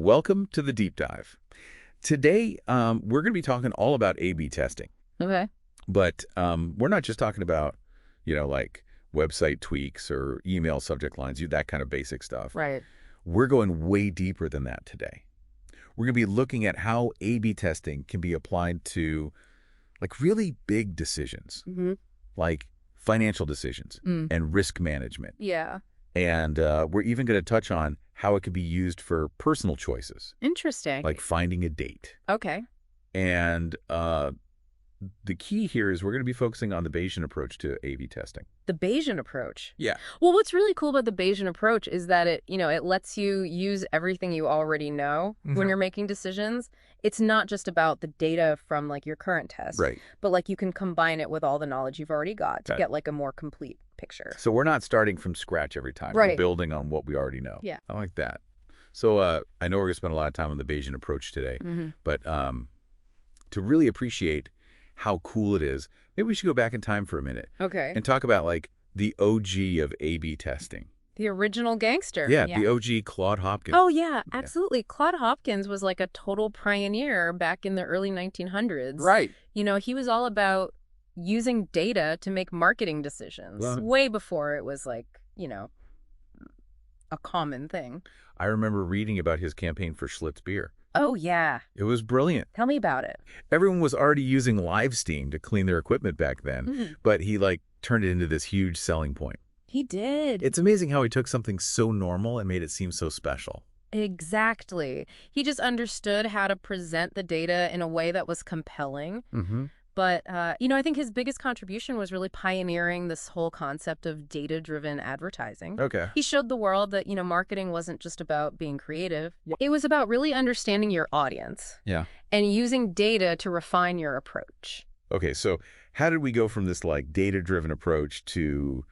welcome to the deep dive. Today, we're going to be talking all about A/B testing. Okay. But we're not just talking about, like website tweaks or email subject lines, that kind of basic stuff. Right. We're going way deeper than that today. We're going to be looking at how A/B testing can be applied to like really big decisions, like financial decisions and risk management. Yeah. And we're even going to touch on how it could be used for personal choices, Interesting. like finding a date. Okay. And the key here is we're going to be focusing on the Bayesian approach to A/B testing. The Bayesian approach. Yeah. Well, what's really cool about the Bayesian approach is that it lets you use everything you already know when you're making decisions. It's not just about the data from like your current test, Right. but like you can combine it with all the knowledge you've already got to get like a more complete picture. So we're not starting from scratch every time. Right. We're building on what we already know. Yeah. I like that. So I know we're going to spend a lot of time on the Bayesian approach today, but to really appreciate how cool it is, maybe we should go back in time for a minute. Okay. And talk about like the OG of A/B testing. The original gangster. Yeah, the OG Claude Hopkins. Oh, yeah, absolutely. Claude Hopkins was like a total pioneer back in the early 1900s. Right. He was all about using data to make marketing decisions way before it was like, a common thing. I remember reading about his campaign for Schlitz beer. Oh, yeah. It was brilliant. Tell me about it. Everyone was already using live steam to clean their equipment back then, but he like turned it into this huge selling point. He did. It's amazing how he took something so normal and made it seem so special. Exactly. He just understood how to present the data in a way that was compelling. But, I think his biggest contribution was really pioneering this whole concept of data-driven advertising. Okay. He showed the world that, marketing wasn't just about being creative. It was about really understanding your audience. Yeah. And using data to refine your approach. Okay, so how did we go from this like data-driven approach to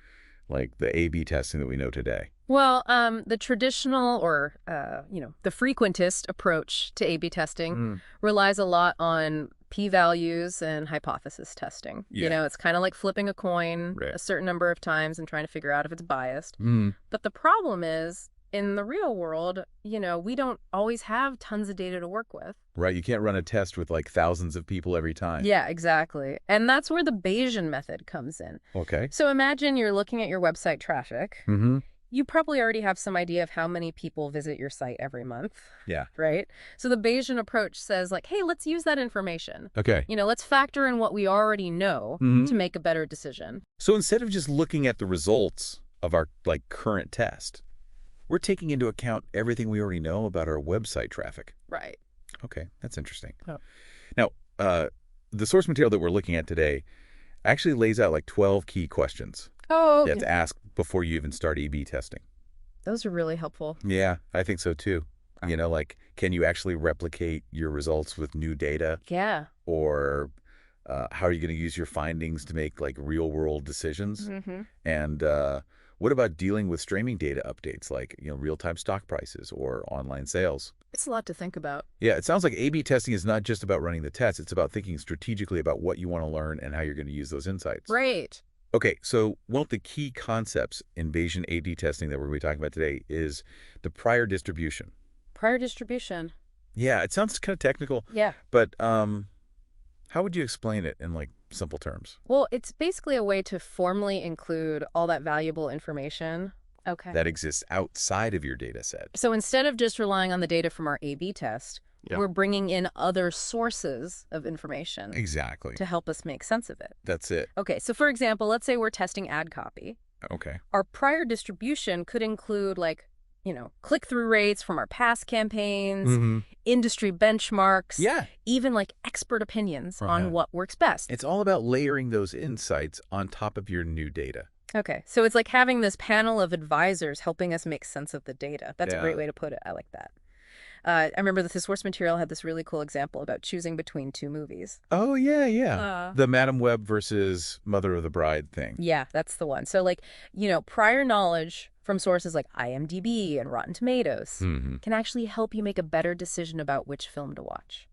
like the A/B testing that we know today? Well, the traditional or, the frequentist approach to A/B testing relies a lot on p-values and hypothesis testing. Yeah. It's kind of like flipping a coin a certain number of times and trying to figure out if it's biased. But the problem is, in the real world, we don't always have tons of data to work with. Right, you can't run a test with like thousands of people every time. Yeah, exactly. And that's where the Bayesian method comes in. Okay. So imagine you're looking at your website traffic. You probably already have some idea of how many people visit your site every month. Yeah. Right? So the Bayesian approach says like, hey, let's use that information. Okay. Let's factor in what we already know to make a better decision. So instead of just looking at the results of our like current test, we're taking into account everything we already know about our website traffic. Right. Okay, that's interesting. Oh. Now, the source material that we're looking at today actually lays out like 12 key questions Oh, you have to ask before you even start A/B testing. Those are really helpful. Yeah, I think so too. Like, can you actually replicate your results with new data? Yeah. Or how are you going to use your findings to make like real world decisions? And what about dealing with streaming data updates like, real-time stock prices or online sales? It's a lot to think about. Yeah, it sounds like A/B testing is not just about running the test. It's about thinking strategically about what you want to learn and how you're going to use those insights. Right. Okay, so one of the key concepts in Bayesian A/B testing that we're going to be talking about today is the prior distribution. Prior distribution. Yeah, it sounds kind of technical. Yeah. But how would you explain it in like simple terms? Well, it's basically a way to formally include all that valuable information. Okay. That exists outside of your data set. So instead of just relying on the data from our A/B test, we're bringing in other sources of information. Exactly. To help us make sense of it. That's it. Okay, so for example, let's say we're testing ad copy. Okay. Our prior distribution could include like, click-through rates from our past campaigns, industry benchmarks, even like expert opinions on what works best. It's all about layering those insights on top of your new data. Okay, so it's like having this panel of advisors helping us make sense of the data. That's a great way to put it. I like that. I remember that the source material had this really cool example about choosing between two movies. Oh, yeah. The Madam Web versus Mother of the Bride thing. Yeah, that's the one. So like, prior knowledge from sources like IMDb and Rotten Tomatoes can actually help you make a better decision about which film to watch.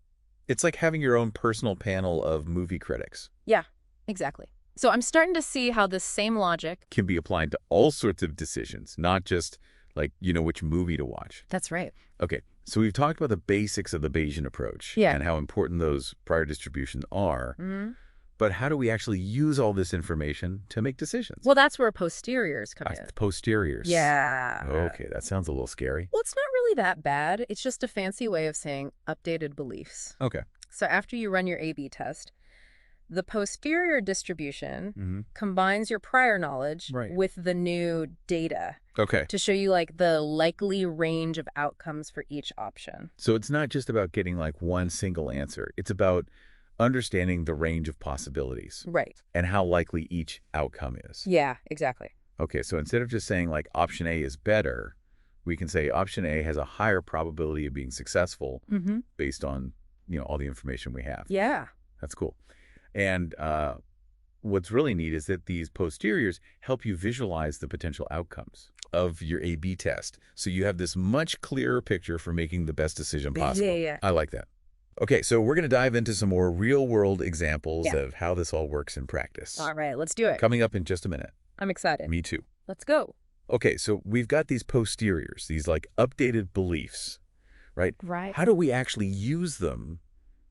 It's like having your own personal panel of movie critics. Yeah, exactly. So I'm starting to see how this same logic can be applied to all sorts of decisions, not just like you know which movie to watch. That's right. Okay, so we've talked about the basics of the Bayesian approach and how important those prior distributions are. But how do we actually use all this information to make decisions? Well, that's where posteriors come in. Posteriors. Yeah. Okay, that sounds a little scary. Well, it's not really that bad. It's just a fancy way of saying updated beliefs. Okay. So after you run your A/B test, the posterior distribution combines your prior knowledge with the new data to show you like the likely range of outcomes for each option. So it's not just about getting like one single answer. It's about understanding the range of possibilities. Right. And how likely each outcome is. Yeah, exactly. Okay, so instead of just saying like option A is better, we can say option A has a higher probability of being successful based on, you know, all the information we have. Yeah. That's cool. And what's really neat is that these posteriors help you visualize the potential outcomes of your A/B test. So you have this much clearer picture for making the best decision possible. Yeah. I like that. Okay, so we're going to dive into some more real-world examples of how this all works in practice. All right, let's do it. Coming up in just a minute. I'm excited. Me too. Let's go. Okay, so we've got these posteriors, these like updated beliefs, right? Right. How do we actually use them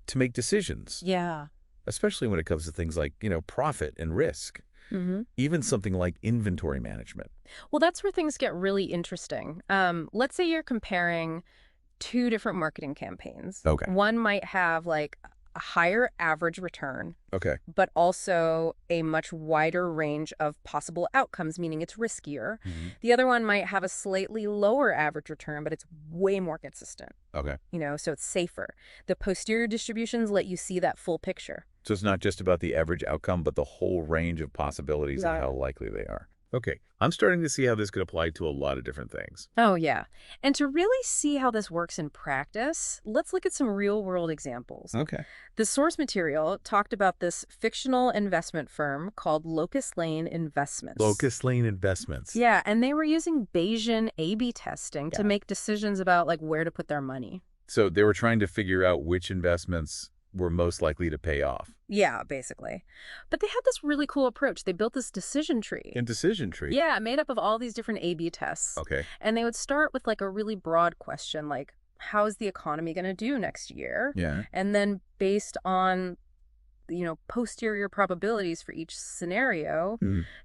to make decisions? Yeah. Especially when it comes to things like, you know, profit and risk. Even something like inventory management. Well, that's where things get really interesting. Let's say you're comparing two different marketing campaigns. Okay. One might have like a higher average return, but also a much wider range of possible outcomes, meaning it's riskier. The other one might have a slightly lower average return, but it's way more consistent. You know, so it's safer. The posterior distributions let you see that full picture. So it's not just about the average outcome, but the whole range of possibilities and how likely they are. Okay, I'm starting to see how this could apply to a lot of different things. Oh, yeah. And to really see how this works in practice, let's look at some real-world examples. Okay. The source material talked about this fictional investment firm called Locust Lane Investments. Locust Lane Investments. Yeah, and they were using Bayesian A/B testing to make decisions about like where to put their money. So they were trying to figure out which investments were most likely to pay off. Yeah, basically. But they had this really cool approach. They built this decision tree. A decision tree? Yeah, made up of all these different A/B tests. Okay. And they would start with like a really broad question, like, how is the economy going to do next year? Yeah. And then based on, you know, posterior probabilities for each scenario,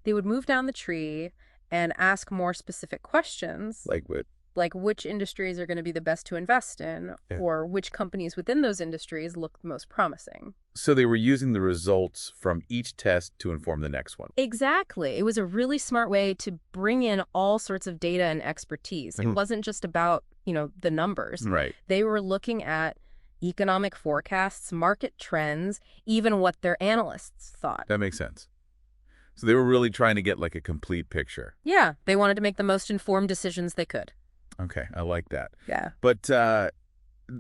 they would move down the tree and ask more specific questions. Like what? Like which industries are going to be the best to invest in, or which companies within those industries look most promising. So they were using the results from each test to inform the next one. Exactly. It was a really smart way to bring in all sorts of data and expertise. It wasn't just about, you know, the numbers. Right. They were looking at economic forecasts, market trends, even what their analysts thought. That makes sense. So they were really trying to get like a complete picture. Yeah. They wanted to make the most informed decisions they could. Okay, I like that. Yeah. But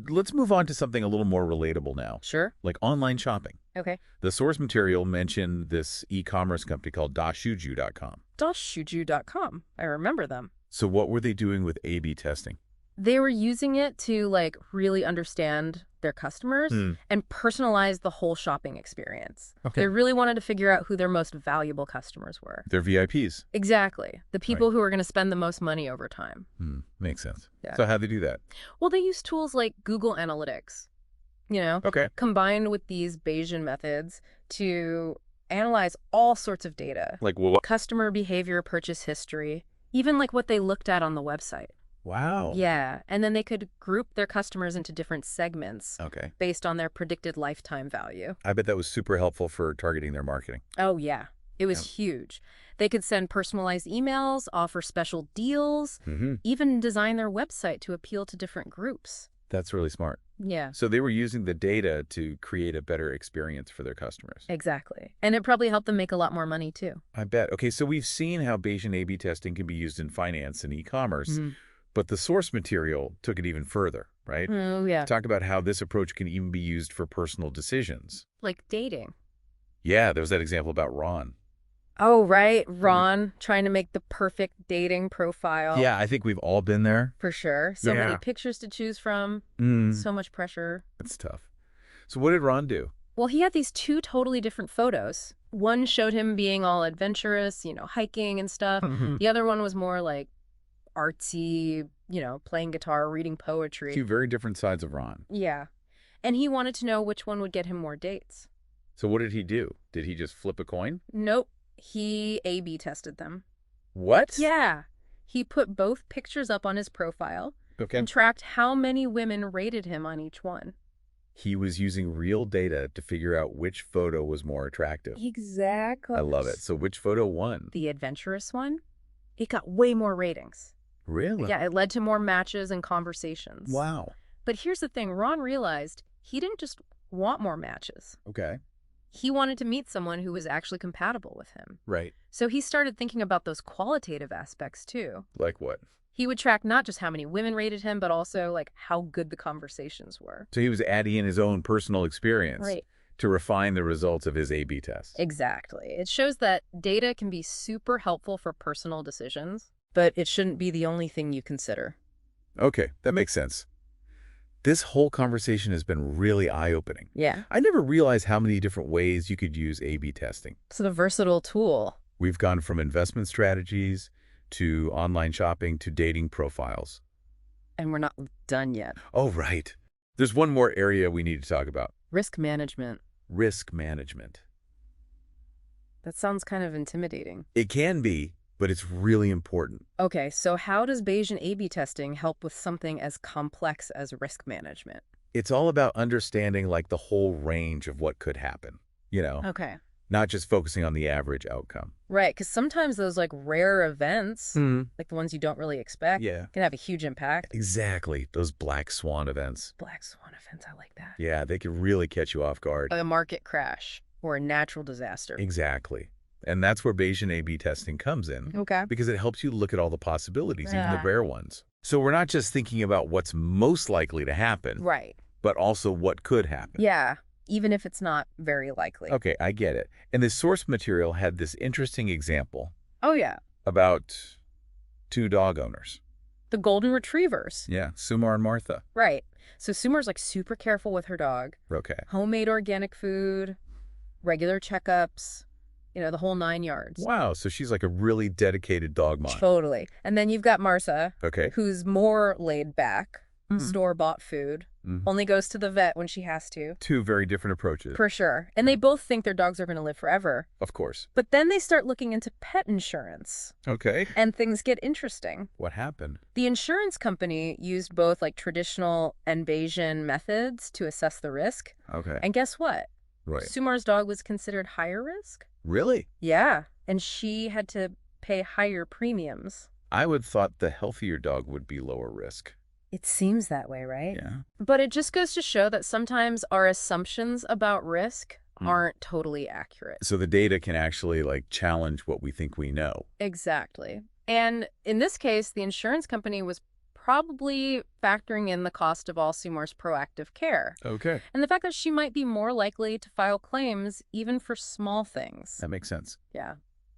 let's move on to something a little more relatable now. Sure. Like online shopping. Okay. The source material mentioned this e-commerce company called dashuju.com. dashuju.com. I remember them. So what were they doing with A/B testing? They were using it to like really understand their customers and personalize the whole shopping experience. Okay. They really wanted to figure out who their most valuable customers were. They're VIPs. Exactly. The people who are going to spend the most money over time. Makes sense. Yeah. So how'd they do that? Well, they use tools like Google Analytics, you know, combined with these Bayesian methods to analyze all sorts of data. Like what? Customer behavior, purchase history, even like what they looked at on the website. Wow. Yeah, and then they could group their customers into different segments based on their predicted lifetime value. I bet that was super helpful for targeting their marketing. Oh, yeah. It was huge. They could send personalized emails, offer special deals, even design their website to appeal to different groups. That's really smart. Yeah. So they were using the data to create a better experience for their customers. Exactly. And it probably helped them make a lot more money, too. I bet. Okay, so we've seen how Bayesian A/B testing can be used in finance and e-commerce. But the source material took it even further, right? Oh, yeah. Talk about how this approach can even be used for personal decisions. Like dating. Yeah, there was that example about Ron. Oh, right. Ron trying to make the perfect dating profile. Yeah, I think we've all been there. For sure. So many pictures to choose from. So much pressure. That's tough. So what did Ron do? Well, he had these two totally different photos. One showed him being all adventurous, you know, hiking and stuff. The other one was more like artsy, playing guitar, reading poetry. Two very different sides of Ron. Yeah. And he wanted to know which one would get him more dates. So what did he do? Did he just flip a coin? Nope. He A/B tested them. What? Yeah. He put both pictures up on his profile Okay. and tracked how many women rated him on each one. He was using real data to figure out which photo was more attractive. Exactly. I love it. So which photo won? The adventurous one, it got way more ratings. Really? Yeah, it led to more matches and conversations. Wow. But here's the thing. Ron realized he didn't just want more matches. Okay. He wanted to meet someone who was actually compatible with him. Right. So he started thinking about those qualitative aspects too. Like what? He would track not just how many women rated him, but also like how good the conversations were. So he was adding in his own personal experience to refine the results of his A/B test. Exactly. It shows that data can be super helpful for personal decisions, but it shouldn't be the only thing you consider. Okay, that makes sense. This whole conversation has been really eye-opening. Yeah. I never realized how many different ways you could use A/B testing. It's a versatile tool. We've gone from investment strategies to online shopping to dating profiles. And we're not done yet. Oh, right. There's one more area we need to talk about. Risk management. Risk management. That sounds kind of intimidating. It can be, but it's really important. Okay, so how does Bayesian A/B testing help with something as complex as risk management? It's all about understanding like the whole range of what could happen, Okay. not just focusing on the average outcome. Right, because sometimes those like rare events, like the ones you don't really expect, Yeah. can have a huge impact. Exactly. Those black swan events. Black swan events, I like that. Yeah, they can really catch you off guard. A market crash or a natural disaster. Exactly. And that's where Bayesian A/B testing comes in. Okay. Because it helps you look at all the possibilities, even the Yeah. rare ones. So we're not just thinking about what's most likely to happen, Right. but also what could happen. Yeah, even if it's not very likely. Okay, I get it. And the source material had this interesting example Oh, yeah. about two dog owners. The golden retrievers. Yeah, Sumar and Martha. Right. So Sumar's like super careful with her dog. Okay. Homemade organic food, regular checkups, the whole 9 yards. Wow, so she's like a really dedicated dog mom. Totally. And then you've got Martha, Okay. who's more laid back, store-bought food, only goes to the vet when she has to. Two very different approaches. For sure. And they both think their dogs are going to live forever. Of course. But then they start looking into pet insurance. Okay. And things get interesting. What happened? The insurance company used both like traditional and Bayesian methods to assess the risk. Okay. And guess what? Right. Sumar's dog was considered higher risk. Really? Yeah. And she had to pay higher premiums. I would thought the healthier dog would be lower risk. It seems that way, right? Yeah. But it just goes to show that sometimes our assumptions about risk aren't totally accurate. So the data can actually like challenge what we think we know. Exactly. And in this case, the insurance company was probably factoring in the cost of all Sumar's proactive care. Okay. And the fact that she might be more likely to file claims even for small things. That makes sense. Yeah.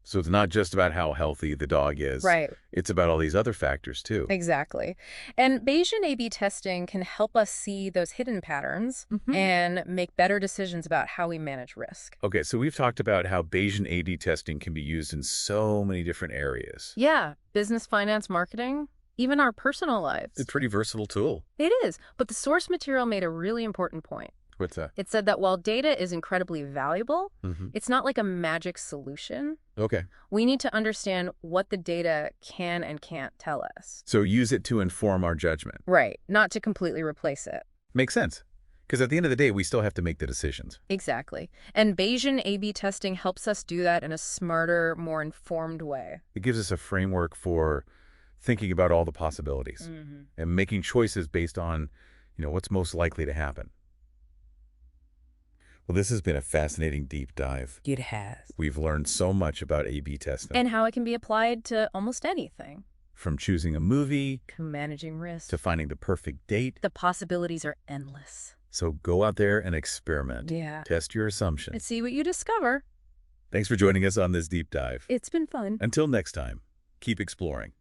So it's not just about how healthy the dog is. Right. It's about all these other factors too. Exactly. And Bayesian A/B testing can help us see those hidden patterns and make better decisions about how we manage risk. Okay, so we've talked about how Bayesian A/B testing can be used in so many different areas. Yeah. Business, finance, marketing, even our personal lives. It's a pretty versatile tool. It is. But the source material made a really important point. What's that? It said that while data is incredibly valuable, it's not like a magic solution. Okay. We need to understand what the data can and can't tell us. So use it to inform our judgment. Right. Not to completely replace it. Makes sense. Because at the end of the day, we still have to make the decisions. Exactly. And Bayesian A/B testing helps us do that in a smarter, more informed way. It gives us a framework for thinking about all the possibilities and making choices based on, what's most likely to happen. Well, this has been a fascinating deep dive. It has. We've learned so much about A/B testing. And how it can be applied to almost anything. From choosing a movie To managing risk. to finding the perfect date. The possibilities are endless. So go out there and experiment. Yeah. Test your assumptions. And see what you discover. Thanks for joining us on this deep dive. It's been fun. Until next time, keep exploring.